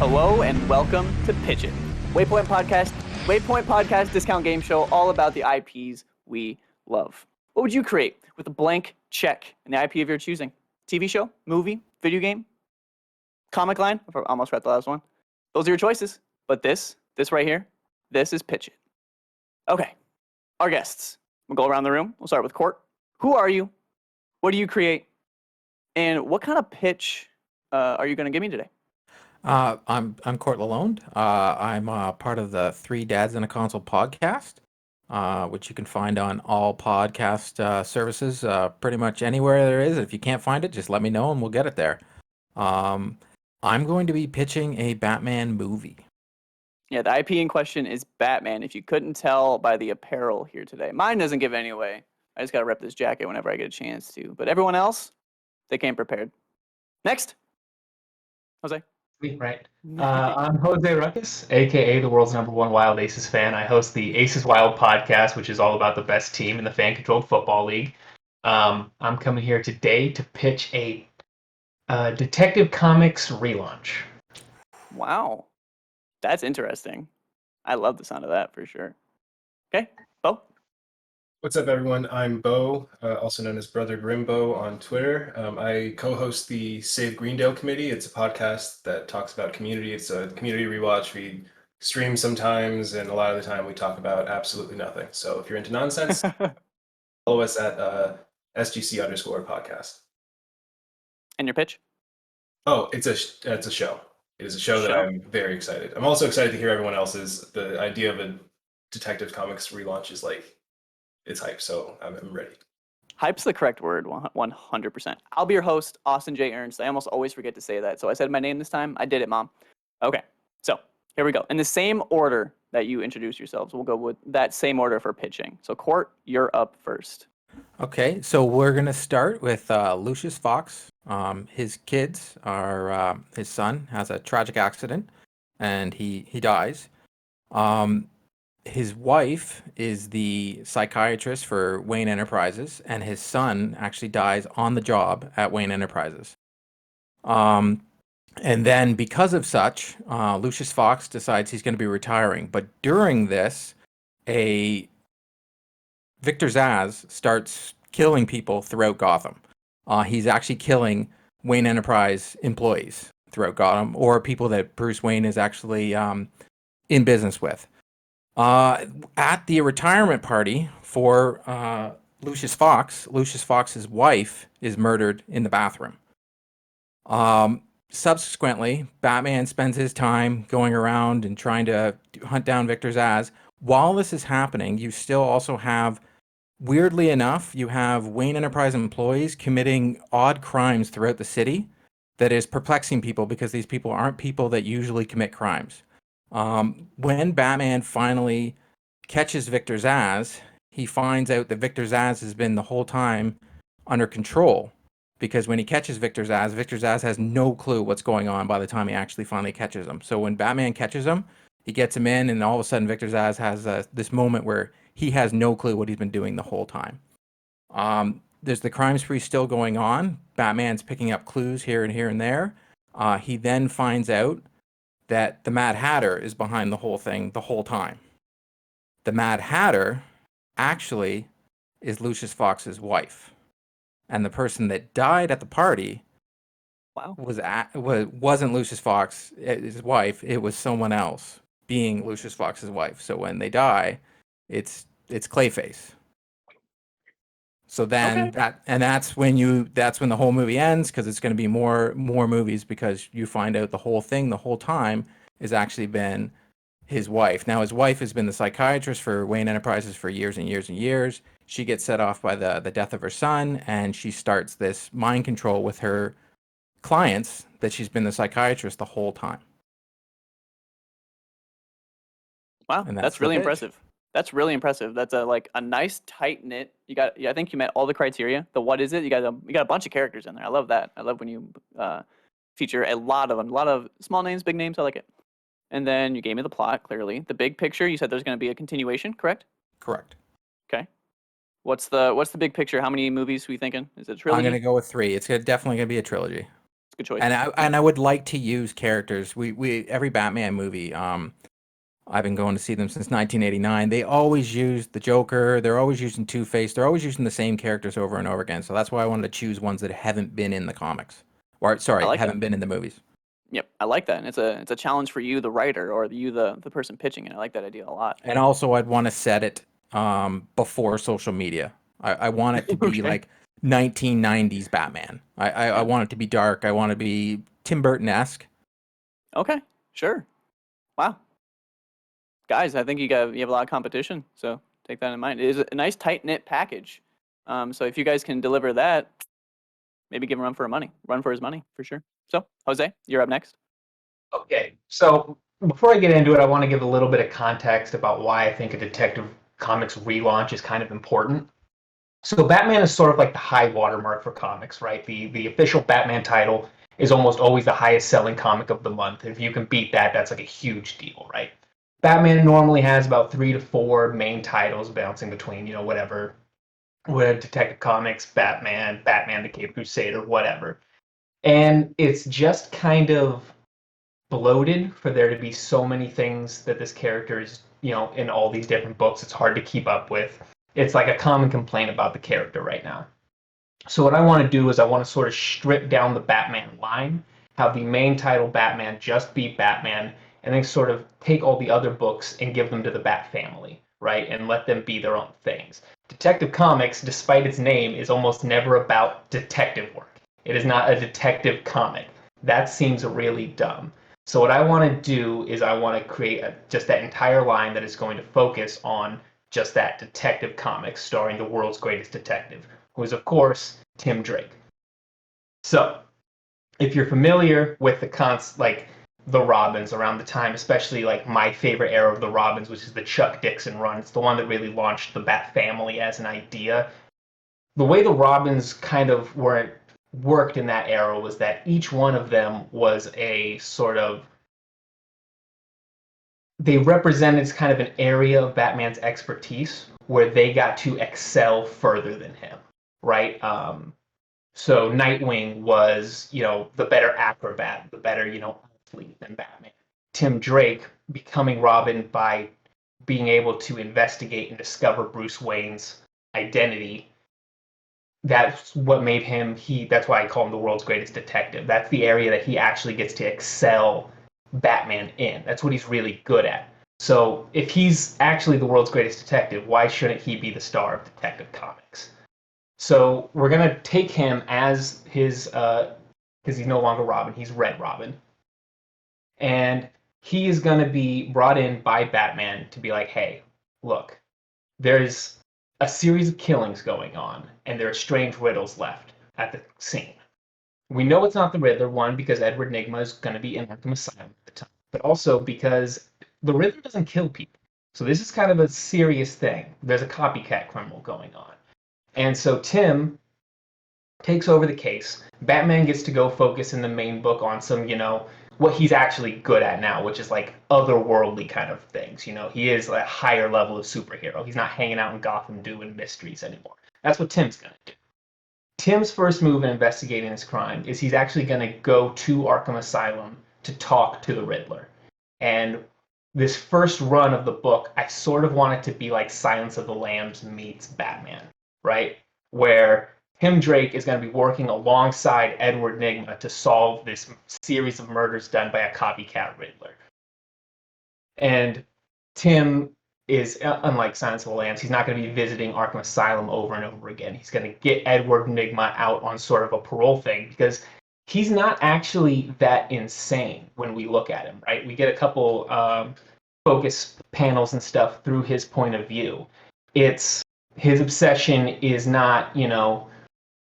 Hello and welcome to Pitch It, Waypoint podcast discount game show all about the IPs we love. What would you create with a blank check and the IP of your choosing? TV show, movie, video game, comic line? I almost read the last one. Those are your choices. But this right here, this is Pitch It. Okay, our guests. We'll go around the room. We'll start with Court. Who are you? What do you create? And what kind of pitch are you going to give me today? I'm Court Lalonde. I'm part of the Three Dads and a Console podcast, which you can find on all podcast services, pretty much anywhere there is. If you can't find it, just let me know and we'll get it there. I'm going to be pitching a Batman movie. Yeah, the IP in question is Batman, if you couldn't tell by the apparel here today. Mine doesn't give it any away. I just got to rep this jacket whenever I get a chance to. But everyone else, they came prepared. Next. Jose. Right. I'm Jose Ruckus, aka the world's #1 Wild Aces fan. I host the Aces Wild podcast, which is all about the best team in the fan-controlled football league. I'm coming here today to pitch a Detective Comics relaunch. Wow. That's interesting. I love the sound of that for sure. Okay, Bo. What's up, everyone? I'm Bo, also known as Brother Grimbo on Twitter. I co-host the Save Greendale Committee. It's a podcast that talks about community. It's a community rewatch. We stream sometimes, and a lot of the time we talk about absolutely nothing. So if you're into nonsense, follow us at SGC_podcast. And your pitch? Oh, it's a show. It is a show that I'm very excited. I'm also excited to hear everyone else's. The idea of a Detective Comics relaunch is like, it's hype, so I'm ready. Hype's the correct word, 100%. I'll be your host, Austin J. Ernst. I almost always forget to say that, so I said my name this time. I did it, Mom. Okay, so here we go. In the same order that you introduce yourselves, we'll go with that same order for pitching. So, Court, you're up first. Okay, so we're going to start with Lucius Fox. His kids are, his son has a tragic accident, and he dies. His wife is the psychiatrist for Wayne Enterprises, and his son actually dies on the job at Wayne Enterprises. And then because of such, Lucius Fox decides he's going to be retiring. But during this, Victor Zsasz starts killing people throughout Gotham. He's actually killing Wayne Enterprise employees throughout Gotham, or people that Bruce Wayne is actually in business with. At the retirement party for Lucius Fox's wife is murdered in the bathroom. Subsequently, Batman spends his time going around and trying to hunt down Victor Zsasz. While this is happening, you still also have, weirdly enough, you have Wayne Enterprise employees committing odd crimes throughout the city that is perplexing people because these people aren't people that usually commit crimes. When Batman finally catches Victor Zsasz, he finds out that Victor Zsasz has been the whole time under control, because when he catches Victor Zsasz has no clue what's going on by the time he actually finally catches him. So when Batman catches him, he gets him in, and all of a sudden Victor Zsasz has this moment where he has no clue what he's been doing the whole time. There's the crime spree still going on. Batman's picking up clues here and there. He then finds out that the Mad Hatter is behind the whole thing the whole time. The Mad Hatter actually is Lucius Fox's wife. And the person that died at the party wasn't Lucius Fox, his wife. It was someone else being Lucius Fox's wife. So when they die, it's Clayface. So then that's when the whole movie ends, because it's going to be more movies, because you find out the whole thing the whole time has actually been his wife. Now, his wife has been the psychiatrist for Wayne Enterprises for years and years and years. She gets set off by the death of her son, and she starts this mind control with her clients that she's been the psychiatrist the whole time. Wow, that's really impressive. That's really impressive. That's a nice tight knit. I think you met all the criteria. The what is it? You got a bunch of characters in there. I love that. I love when you feature a lot of them, a lot of small names, big names. I like it. And then you gave me the plot clearly. The big picture. You said there's going to be a continuation, correct? Correct. Okay. What's the big picture? How many movies are we thinking? Is it a trilogy? I'm going to go with 3. It's definitely going to be a trilogy. It's a good choice. And I would like to use characters. We every Batman movie, I've been going to see them since 1989. They always use the Joker. They're always using Two-Face. They're always using the same characters over and over again. So that's why I wanted to choose ones that haven't been in the comics, or I like haven't been in the movies. Yep, I like that. And it's a challenge for you, the writer, or you, the person pitching it. I like that idea a lot. And also, I'd want to set it before social media. I want it to be Okay. like 1990s Batman. I want it to be dark. I want it to be Tim Burton-esque. Okay, sure. Wow. Guys, I think you have a lot of competition, so take that in mind. It is a nice tight knit package. So if you guys can deliver that, maybe give him run for his money for sure. So Jose, you're up next. Okay, so before I get into it, I want to give a little bit of context about why I think a Detective Comics relaunch is kind of important. So Batman is sort of like the high watermark for comics, right? The official Batman title is almost always the highest selling comic of the month. If you can beat that, that's like a huge deal, right? Batman normally has about 3 to 4 main titles bouncing between, whatever, with Detective Comics, Batman, Batman the Cape Crusader, whatever. And it's just kind of bloated for there to be so many things that this character is, in all these different books. It's hard to keep up with. It's like a common complaint about the character right now. So what I want to do is I want to sort of strip down the Batman line, have the main title Batman just be Batman, and then sort of take all the other books and give them to the Bat family, right? And let them be their own things. Detective Comics, despite its name, is almost never about detective work. It is not a detective comic. That seems really dumb. So what I want to do is I want to create just that entire line that is going to focus on just that Detective Comics starring the world's greatest detective, who is, of course, Tim Drake. So, if you're familiar with the Robins around the time, especially like my favorite era of the Robins, which is the Chuck Dixon run, it's the one that really launched the Bat family as an idea. The way the Robins kind of worked in that era was that each one of them was a sort of, they represented kind of an area of Batman's expertise where they got to excel further than him, right? So Nightwing was, the better acrobat, the better, athlete than Batman. Tim Drake becoming Robin by being able to investigate and discover Bruce Wayne's identity. That's what made him, that's why I call him the world's greatest detective. That's the area that he actually gets to excel Batman in. That's what he's really good at. So if he's actually the world's greatest detective, why shouldn't he be the star of Detective Comics? So we're going to take him as his, because he's no longer Robin, he's Red Robin. And he is going to be brought in by Batman to be like, hey, look, there's a series of killings going on, and there are strange riddles left at the scene. We know it's not the Riddler, one, because Edward Nygma is going to be in Arkham Asylum at the time, but also because the Riddler doesn't kill people. So this is kind of a serious thing. There's a copycat criminal going on. And so Tim takes over the case. Batman gets to go focus in the main book on some, what he's actually good at now, which is like otherworldly kind of things. He is a higher level of superhero. He's not hanging out in Gotham doing mysteries anymore. That's what Tim's going to do. Tim's first move in investigating this crime is he's actually going to go to Arkham Asylum to talk to the Riddler. And this first run of the book, I sort of want it to be like Silence of the Lambs meets Batman, right? Where Tim Drake is going to be working alongside Edward Nygma to solve this series of murders done by a copycat Riddler. And Tim is, unlike Silence of the Lambs, he's not going to be visiting Arkham Asylum over and over again. He's going to get Edward Nygma out on sort of a parole thing because he's not actually that insane when we look at him, right? We get a couple focus panels and stuff through his point of view. It's his obsession is not,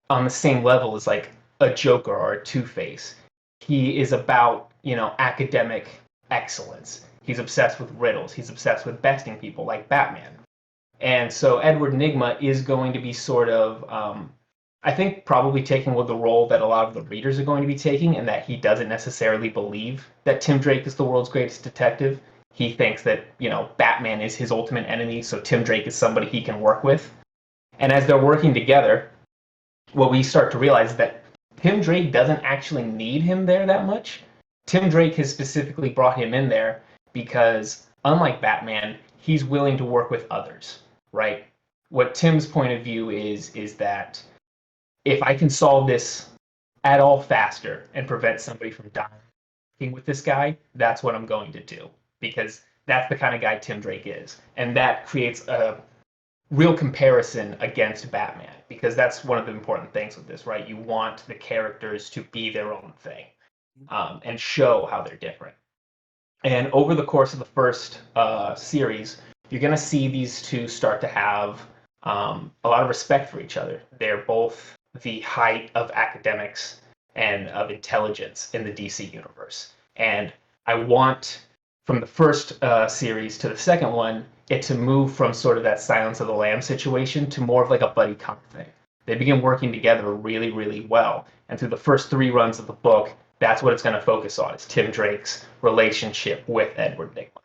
on the same level as like a Joker or a Two-Face. He is about, academic excellence. He's obsessed with riddles. He's obsessed with besting people like Batman. And so Edward Nygma is going to be sort of, I think, probably taking the role that a lot of the readers are going to be taking, and that he doesn't necessarily believe that Tim Drake is the world's greatest detective. He thinks that, Batman is his ultimate enemy, so Tim Drake is somebody he can work with. And as they're working together, what we start to realize is that Tim Drake doesn't actually need him there that much. Tim Drake has specifically brought him in there because, unlike Batman, he's willing to work with others, right? What Tim's point of view is that if I can solve this at all faster and prevent somebody from dying with this guy, that's what I'm going to do, because that's the kind of guy Tim Drake is. And that creates a real comparison against Batman, because that's one of the important things with this, right? You want the characters to be their own thing, and show how they're different. And over the course of the first series, you're going to see these two start to have a lot of respect for each other. They're both the height of academics and of intelligence in the DC universe. And I want, from the first series to the second one, it to move from sort of that Silence of the Lambs situation to more of like a buddy cop thing. They begin working together really, really well. And through the first 3 runs of the book, that's what it's going to focus on, is Tim Drake's relationship with Edward Nygma.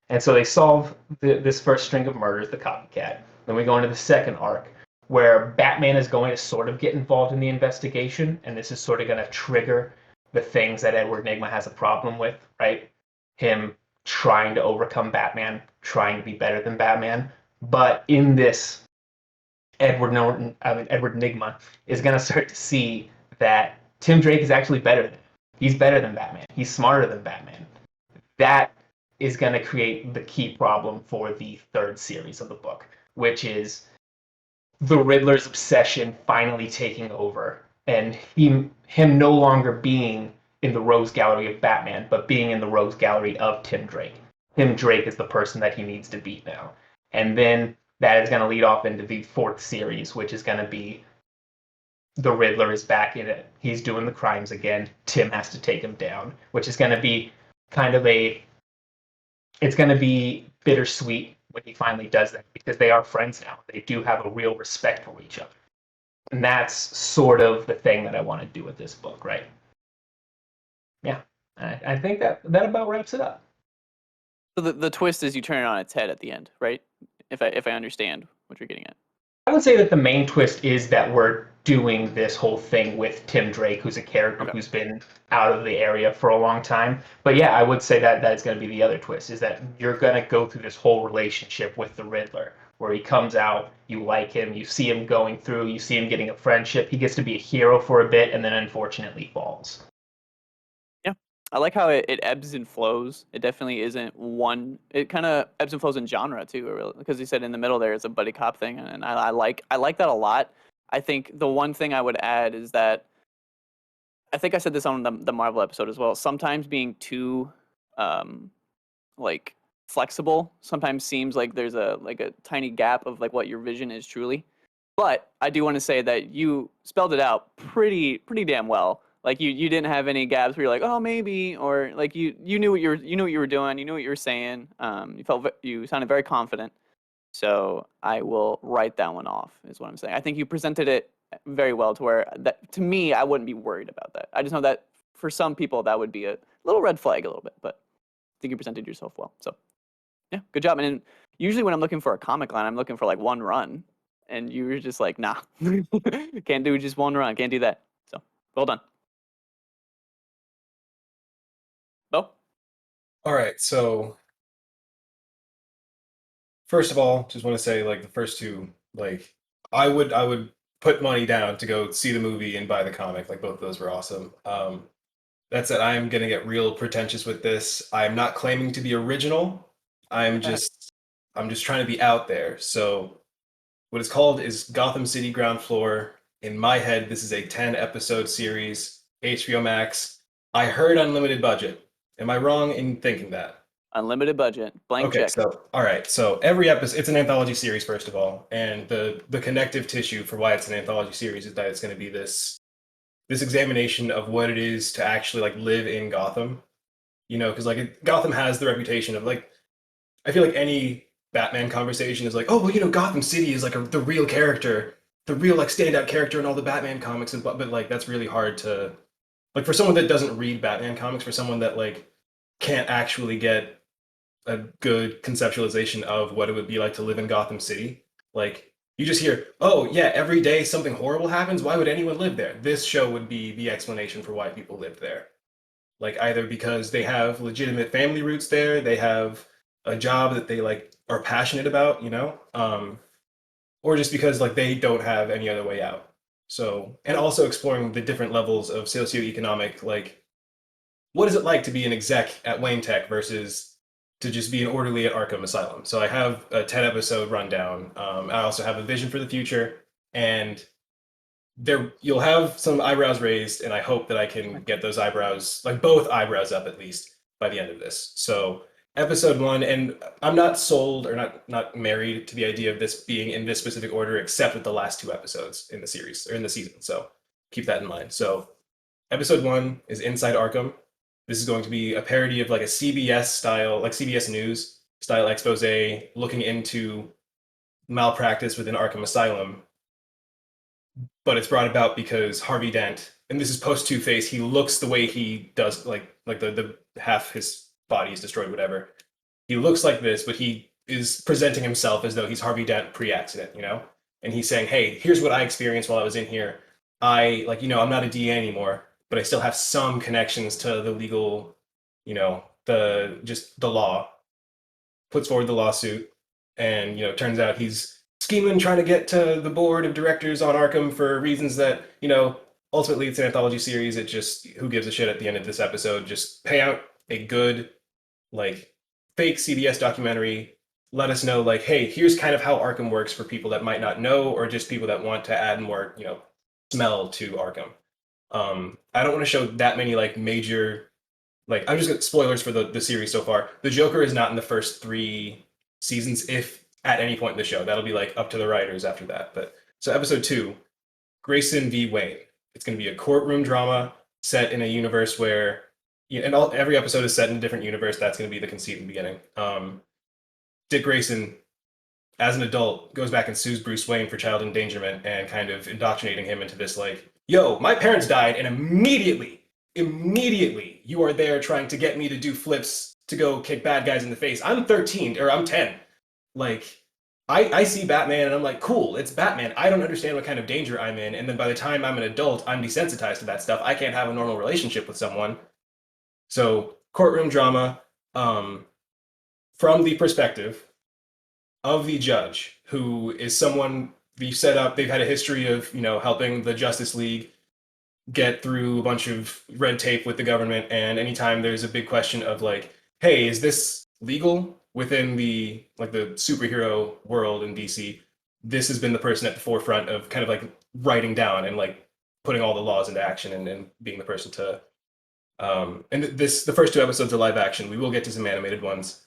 And so they solve this first string of murders, the copycat. Then we go into the second arc, where Batman is going to sort of get involved in the investigation, and this is sort of going to trigger the things that Edward Nygma has a problem with, right? Him trying to overcome Batman, trying to be better than Batman. But in this, Edward Nygma is going to start to see that Tim Drake is actually better than him. He's better than Batman. He's smarter than Batman. That is going to create the key problem for the third series of the book, which is the Riddler's obsession finally taking over, and him no longer being in the rogues gallery of Batman, but being in the rogues gallery of Tim Drake. Tim Drake is the person that he needs to beat now. And then that is going to lead off into the fourth series, which is going to be the Riddler is back in it. He's doing the crimes again. Tim has to take him down, which is going to be kind of it's going to be bittersweet when he finally does that, because they are friends now. They do have a real respect for each other. And that's sort of the thing that I want to do with this book, right? Yeah. I think that about wraps it up. So the twist is you turn it on its head at the end, right? If I understand what you're getting at. I would say that the main twist is that we're doing this whole thing with Tim Drake, who's a character who's been out of the area for a long time. But yeah, I would say that is going to be the other twist, is that you're going to go through this whole relationship with the Riddler, where he comes out, you like him, you see him going through, you see him getting a friendship, he gets to be a hero for a bit, and then unfortunately falls. Yeah, I like how it ebbs and flows. It definitely isn't one. It kind of ebbs and flows in genre too, because you said in the middle there is a buddy cop thing, and I like that a lot. I think the one thing I would add is that I think I said this on the Marvel episode as well. Sometimes being too like flexible sometimes seems like there's a tiny gap of like what your vision is truly. But I do want to say that you spelled it out pretty damn well. Like you didn't have any gaps where you're like, oh maybe, or like you knew what you were doing, you knew what you were saying. You sounded very confident. So I will write that one off, is what I'm saying. I think you presented it very well to where that, to me, I wouldn't be worried about that. I just know that for some people that would be a little red flag a little bit, but I think you presented yourself well. So yeah, good job. And usually when I'm looking for a comic line, I'm looking for like one run, and you were just like, nah, can't do just one run, can't do that. So well done. Bo? All right, so first of all, just want to say, like, the first two, like, I would put money down to go see the movie and buy the comic. Like, both of those were awesome. That said, I'm gonna get real pretentious with this. I'm not claiming to be original. I'm just trying to be out there. So what it's called is Gotham City Ground Floor. In my head, this is a 10-episode series, HBO Max. I heard unlimited budget. Am I wrong in thinking that? Unlimited budget, blank Okay, check. so all right, so every episode, it's an anthology series, first of all, and the connective tissue for why it's an anthology series is that it's going to be this examination of what it is to actually like live in Gotham, you know, because like Gotham has the reputation of like, I feel like any Batman conversation is like, oh well, you know, Gotham City is like the real character, the real like standout character in all the Batman comics, and but like that's really hard to, like, for someone that doesn't read Batman comics, for someone that like can't actually get a good conceptualization of what it would be like to live in Gotham City. Like, You just hear, oh yeah, every day something horrible happens. Why would anyone live there? This show would be the explanation for why people live there. Like either because they have legitimate family roots there, they have a job that they like are passionate about, or just because like they don't have any other way out. So, and also exploring the different levels of socioeconomic, like what is it like to be an exec at Wayne Tech versus to just be an orderly at Arkham Asylum? So I have a 10 episode rundown. I also have a vision for the future, and there you'll have some eyebrows raised, and I hope that I can get those eyebrows, like both eyebrows up at least by the end of this. So episode one, and I'm not sold or not married to the idea of this being in this specific order, except with the last two episodes in the series or in the season. So keep that in mind. So episode one is Inside Arkham. This is going to be a parody of like a CBS style, like CBS News style expose looking into malpractice within Arkham Asylum. But it's brought about because Harvey Dent, and this is post Two Face, he looks the way he does, like the half his body is destroyed, whatever. He looks like this, but he is presenting himself as though he's Harvey Dent pre-accident, And he's saying, "Hey, here's what I experienced while I was in here. I'm not a DA anymore, but I still have some connections to the legal, the law." Puts forward the lawsuit, and turns out he's scheming, trying to get to the board of directors on Arkham for reasons that ultimately it's an anthology series. It just, who gives a shit at the end of this episode? Just pay out a good, like, fake CBS documentary. Let us know, like, hey, here's kind of how Arkham works for people that might not know, or just people that want to add more, smell to Arkham. I don't want to show that many like major, like, I'm just gonna spoilers for the series so far. The Joker is not in the first 3 seasons, if at any point in the show. That'll be like up to the writers after that. But so episode 2, Grayson v. Wayne. It's going to be a courtroom drama set in a universe where, every episode is set in a different universe. That's going to be the conceit in the beginning. Dick Grayson, as an adult, goes back and sues Bruce Wayne for child endangerment and kind of indoctrinating him into this, like, yo, my parents died, and immediately, you are there trying to get me to do flips to go kick bad guys in the face. I'm 13, or I'm 10. Like, I see Batman and I'm like, cool, it's Batman. I don't understand what kind of danger I'm in. And then by the time I'm an adult, I'm desensitized to that stuff. I can't have a normal relationship with someone. So, courtroom drama, from the perspective of the judge, who is someone they've set up. They've had a history of, helping the Justice League get through a bunch of red tape with the government. And anytime there's a big question of like, hey, is this legal within the superhero world in DC? This has been the person at the forefront of kind of like writing down and like putting all the laws into action, and being the person to the first 2 episodes are live action. We will get to some animated ones.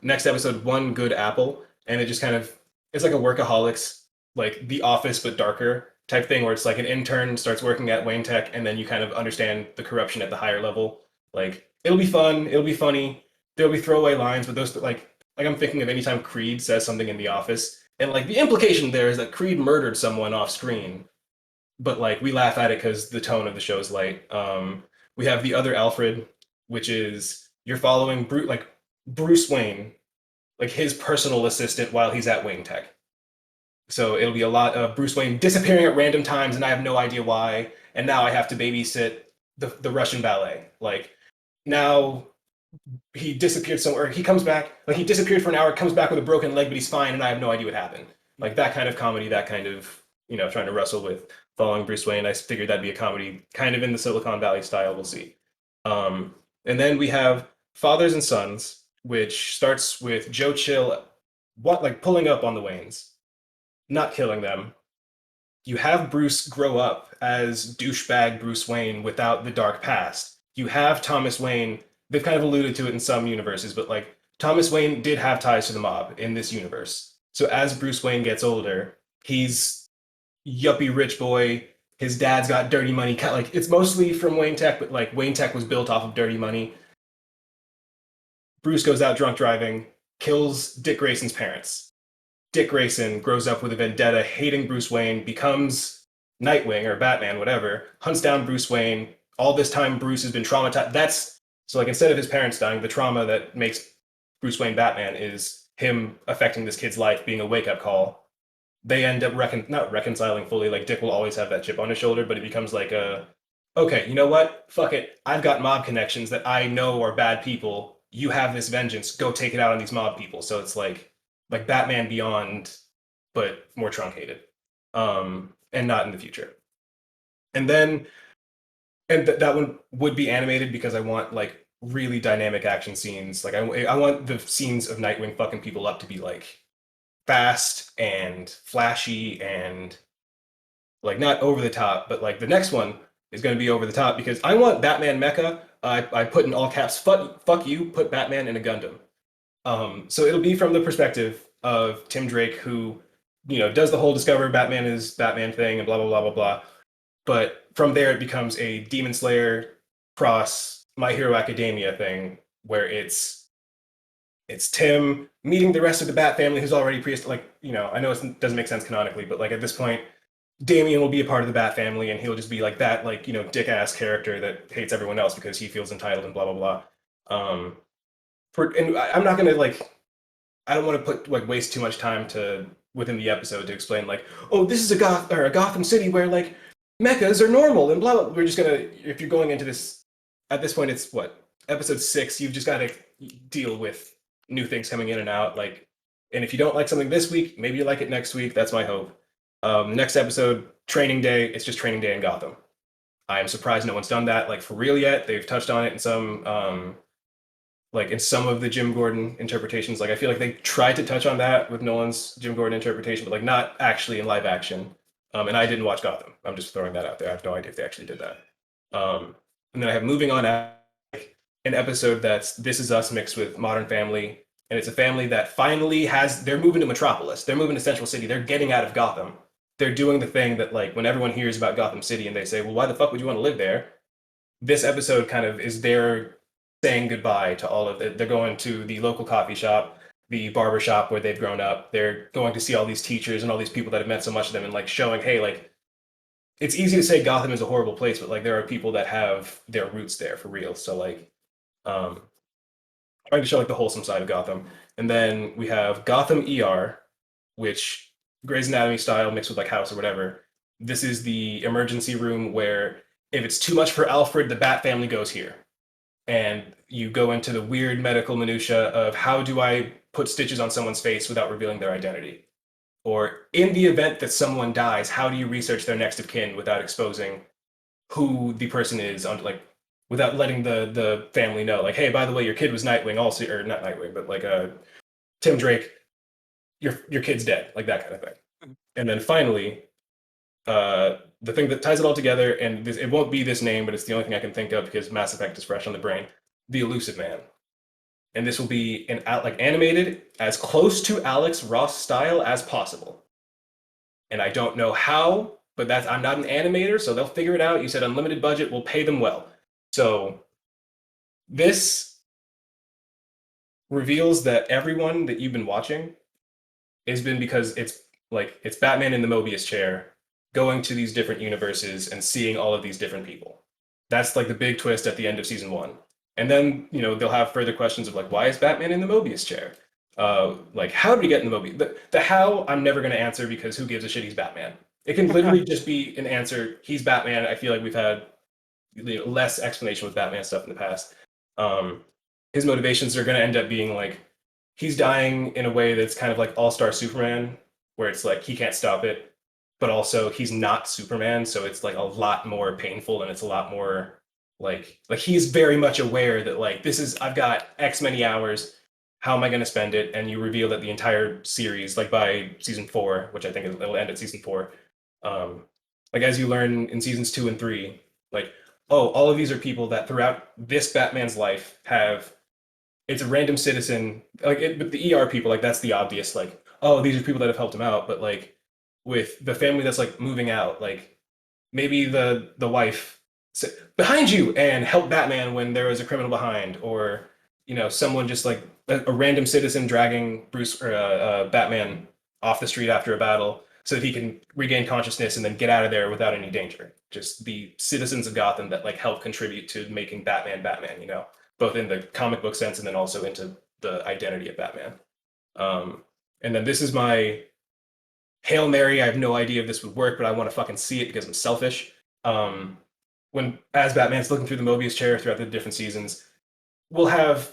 Next episode, One Good Apple, and it just kind of, it's like a workaholics, like The Office but darker type thing, where it's like an intern starts working at Wayne Tech, and then you kind of understand the corruption at the higher level. Like, it'll be fun, it'll be funny, there'll be throwaway lines, but those like I'm thinking of anytime Creed says something in The Office, and like the implication there is that Creed murdered someone off screen, but like we laugh at it because the tone of the show is light. We have The Other Alfred, which is you're following Bruce Wayne, like his personal assistant, while he's at Wayne Tech. So it'll be a lot of Bruce Wayne disappearing at random times, and I have no idea why. And now I have to babysit the Russian ballet. Like, now he disappeared somewhere. He comes back, like he disappeared for an hour, comes back with a broken leg, but he's fine, and I have no idea what happened. Like that kind of comedy, that kind of, trying to wrestle with following Bruce Wayne. I figured that'd be a comedy kind of in the Silicon Valley style. We'll see. And then we have Fathers and Sons, which starts with Joe Chill, pulling up on the Waynes, not killing them. You have Bruce grow up as douchebag Bruce Wayne without the dark past. You have Thomas Wayne. They've kind of alluded to it in some universes, but like Thomas Wayne did have ties to the mob in this universe. So as Bruce Wayne gets older, he's yuppie rich boy. His dad's got dirty money. Like, it's mostly from Wayne Tech, but like Wayne Tech was built off of dirty money. Bruce goes out drunk driving, kills Dick Grayson's parents. Dick Grayson grows up with a vendetta, hating Bruce Wayne, becomes Nightwing or Batman, whatever, hunts down Bruce Wayne. All this time, Bruce has been traumatized. So like, instead of his parents dying, the trauma that makes Bruce Wayne Batman is him affecting this kid's life, being a wake-up call. they end up not reconciling fully. Like Dick will always have that chip on his shoulder, but it becomes like okay, you know what? Fuck it. I've got mob connections that I know are bad people. You have this vengeance. Go take it out on these mob people. So it's like Batman Beyond, but more truncated, and not in the future. And then that one would be animated because I want like really dynamic action scenes. Like I want the scenes of Nightwing fucking people up to be like fast and flashy and like not over the top, but like the next one is going to be over the top because I want Batman Mecha. I put in all caps, fuck you, put Batman in a Gundam. So it'll be from the perspective of Tim Drake, who, does the whole discover Batman is Batman thing and blah, blah, blah, blah, blah. But from there, it becomes a Demon Slayer cross My Hero Academia thing where it's Tim meeting the rest of the Bat family who's already I know it doesn't make sense canonically, but like at this point, Damian will be a part of the Bat family and he'll just be like that, dick ass character that hates everyone else because he feels entitled and blah, blah, blah. I'm not going to I don't want to put waste too much time within the episode to explain oh, this is a Gotham City where mechas are normal and blah blah. We're just gonna, if you're going into this at this point, it's what, episode 6. You've just got to deal with new things coming in and out. And if you don't like something this week, maybe you like it next week. That's my hope. Next episode, Training Day. It's just Training Day in Gotham. I am surprised no one's done that for real yet. They've touched on it in some in some of the Jim Gordon interpretations. I feel like they tried to touch on that with Nolan's Jim Gordon interpretation, but not actually in live action. And I didn't watch Gotham. I'm just throwing that out there. I have no idea if they actually did that. And then I have Moving On, an episode that's This Is Us mixed with Modern Family. And it's a family that finally they're moving to Metropolis. They're moving to Central City. They're getting out of Gotham. They're doing the thing that when everyone hears about Gotham City and they say, well, why the fuck would you want to live there? This episode kind of is their saying goodbye to all of it. They're going to the local coffee shop, the barber shop where they've grown up. They're going to see all these teachers and all these people that have meant so much to them and showing, hey, it's easy to say Gotham is a horrible place, but there are people that have their roots there for real. So trying to show the wholesome side of Gotham. And then we have Gotham ER, which Grey's Anatomy style mixed with House or whatever. This is the emergency room where if it's too much for Alfred, the Bat family goes here. And you go into the weird medical minutia of how do I put stitches on someone's face without revealing their identity? Or in the event that someone dies, how do you research their next of kin without exposing who the person is, without letting the family know? Hey, by the way, your kid was Nightwing also, or not Nightwing, but Tim Drake, your kid's dead, that kind of thing. And then finally, the thing that ties it all together, and it won't be this name, but it's the only thing I can think of because Mass Effect is fresh on the brain, the Elusive Man. And this will be animated as close to Alex Ross style as possible. And I don't know how, but I'm not an animator, so they'll figure it out. You said unlimited budget, we'll pay them well. So this reveals that everyone that you've been watching has been because it's Batman in the Mobius chair going to these different universes and seeing all of these different people. That's the big twist at the end of season 1. And then, they'll have further questions of why is Batman in the Mobius chair? How did he get in the Mobius? The how I'm never going to answer because who gives a shit, he's Batman. It can literally just be an answer, he's Batman. I feel like we've had less explanation with Batman stuff in the past. His motivations are going to end up being he's dying in a way that's kind of All-Star Superman, where it's he can't stop it, but also he's not Superman, so it's a lot more painful and it's a lot more he's very much aware that this is, I've got X many hours, how am I going to spend it? And you reveal that the entire series, by season 4, which I think it'll end at season 4, as you learn in seasons 2 and 3, oh, all of these are people that throughout this Batman's life it's a random citizen, but the ER people, that's the obvious, oh, these are people that have helped him out, but with the family that's moving out, maybe the wife said, behind you, and help Batman when there was a criminal behind, or someone just a random citizen dragging Bruce or Batman off the street after a battle so that he can regain consciousness and then get out of there without any danger. Just the citizens of Gotham that help contribute to making Batman Batman, both in the comic book sense and then also into the identity of Batman. And then this is my Hail Mary, I have no idea if this would work, but I want to fucking see it because I'm selfish. When as Batman's looking through the Mobius chair throughout the different seasons, we'll have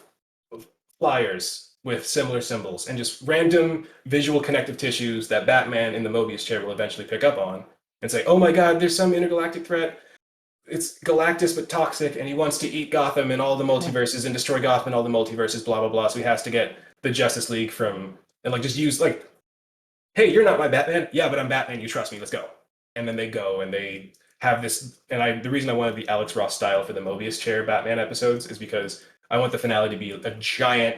flyers with similar symbols and just random visual connective tissues that Batman in the Mobius chair will eventually pick up on and say, "Oh my God, there's some intergalactic threat. It's Galactus but toxic, and he wants to eat Gotham and all the multiverses and destroy Gotham and all the multiverses. Blah blah blah. So he has to get the Justice League from and like just use like, hey, you're not my Batman. Yeah, but I'm Batman. You trust me. Let's go." And then they go and they have this. And the reason I wanted the Alex Ross style for the Mobius chair Batman episodes is because I want the finale to be a giant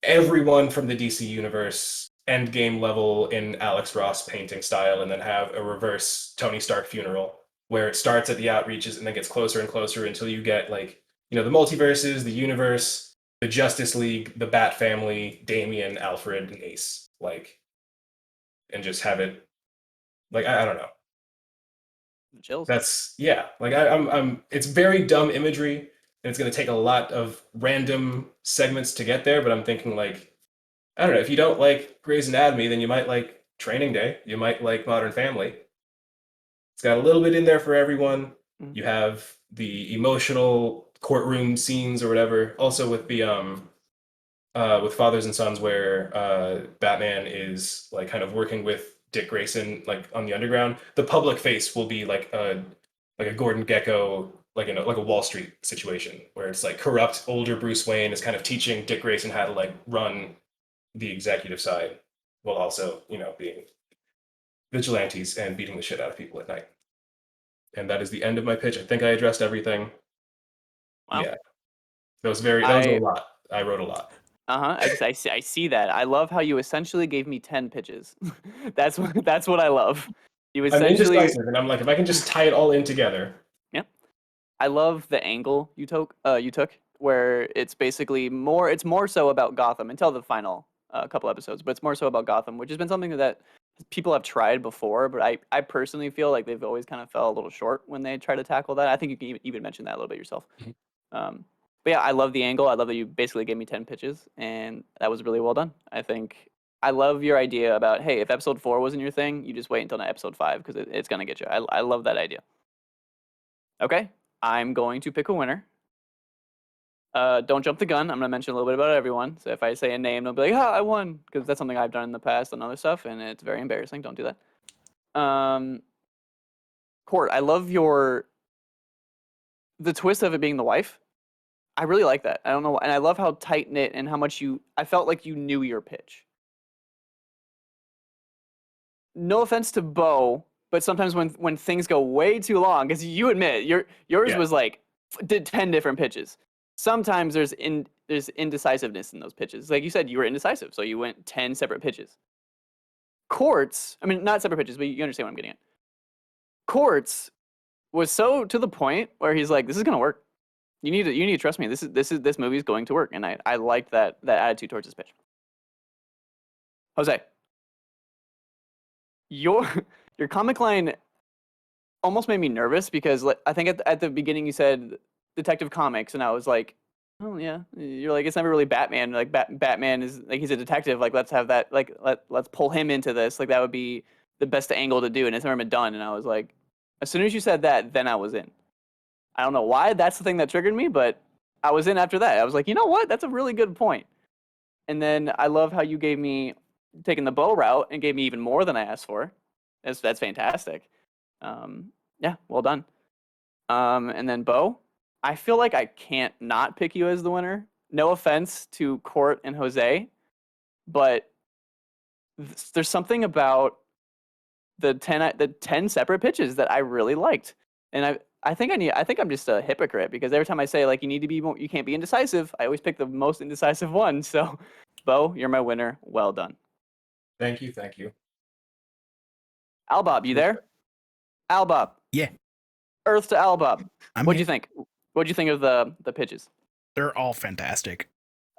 everyone from the DC universe endgame level in Alex Ross painting style, and then have a reverse Tony Stark funeral where it starts at the outreaches and then gets closer and closer until you get like, the multiverses, the universe, the Justice League, the Bat family, Damian, Alfred, and Ace, like, and just have it like I don't know. Chills. That's yeah. Like I'm. It's very dumb imagery, and it's going to take a lot of random segments to get there. But I'm thinking like, I don't know. If you don't like Grey's Anatomy, then you might like Training Day. You might like Modern Family. It's got a little bit in there for everyone. You have the emotional courtroom scenes or whatever. Also with Fathers and Sons, where Batman is like kind of working with Dick Grayson like on the underground. The public face will be like a Gordon Gekko, like like a Wall Street situation where it's like corrupt older Bruce Wayne is kind of teaching Dick Grayson how to like run the executive side while also being vigilantes and beating the shit out of people at night. And that is the end of my pitch. I think I addressed everything. Wow. Yeah, that was a lot. I wrote a lot. I see that. I love how you essentially gave me 10 pitches. That's what I love. You I'm essentially indecisive, and I'm like, if I can just tie it all in together. Yeah. I love the angle you took where it's basically it's more so about Gotham until the final couple episodes, but it's more so about Gotham, which has been something that people have tried before, but I personally feel like they've always kind of fell a little short when they try to tackle that. I think you can even mention that a little bit yourself. Um, but yeah, I love the angle. I love that you basically gave me 10 pitches, and that was really well done. I think I love your idea about, hey, if episode 4 wasn't your thing, you just wait until episode 5 because it's going to get you. I love that idea. Okay, I'm going to pick a winner. Don't jump the gun. I'm going to mention a little bit about everyone. So if I say a name, they'll be like, I won. Because that's something I've done in the past and other stuff, and it's very embarrassing. Don't do that. Court, I love the twist of it being the wife. I really like that. I don't know. And I love how tight-knit and how much I felt like you knew your pitch. No offense to Bo, but sometimes when things go way too long, because you admit yours was like did 10 different pitches. Sometimes there's indecisiveness in those pitches. Like you said, you were indecisive, so you went 10 separate pitches. Courts, I mean not separate pitches, but you understand what I'm getting at. Courts was so to the point where he's like, this is gonna work. You need to trust me. This movie is going to work, and I liked that attitude towards this pitch. Jose, your comic line almost made me nervous because I think at the beginning you said Detective Comics, and I was like, oh yeah, you're like, it's never really Batman. Like Batman is like, he's a detective. Like let's have that. Like let's pull him into this. Like that would be the best angle to do, and it's never been done. And I was like, as soon as you said that, then I was in. I don't know why that's the thing that triggered me, but I was in after that. I was like, you know what? That's a really good point. And then I love how you gave me taking the Bo route and gave me even more than I asked for. That's fantastic. Yeah, well done. And then Bo, I feel like I can't not pick you as the winner. No offense to Court and Jose, but there's something about the 10 separate pitches that I really liked. And I think I'm just a hypocrite because every time I say like you need to be more, you can't be indecisive, I always pick the most indecisive one. So, Bo, you're my winner. Well done. Thank you, thank you. Albob, you there? Albob. Yeah. Earth to Albob. What'd Here. you think? What'd you think of the pitches? They're all fantastic.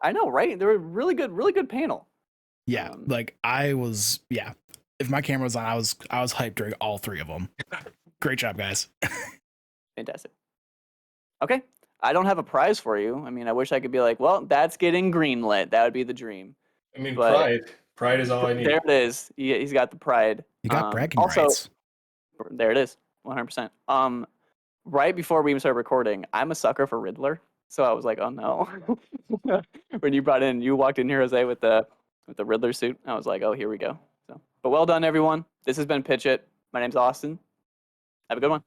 I know, right? They were really good panel. Yeah, if my camera was on, I was hyped during all 3 of them. Great job, guys. Fantastic. Okay, I don't have a prize for you. I mean, I wish I could be like, well, that's getting greenlit. That would be the dream. I mean, But pride. Pride is all I need. There it is. He's got the pride. You got bragging also, rights. There it is. 100%. Right before we even started recording, I'm a sucker for Riddler. So I was like, oh no. When you walked in here, Jose, with the Riddler suit. I was like, oh, here we go. So, but well done, everyone. This has been Pitch It. My name's Austin. Have a good one.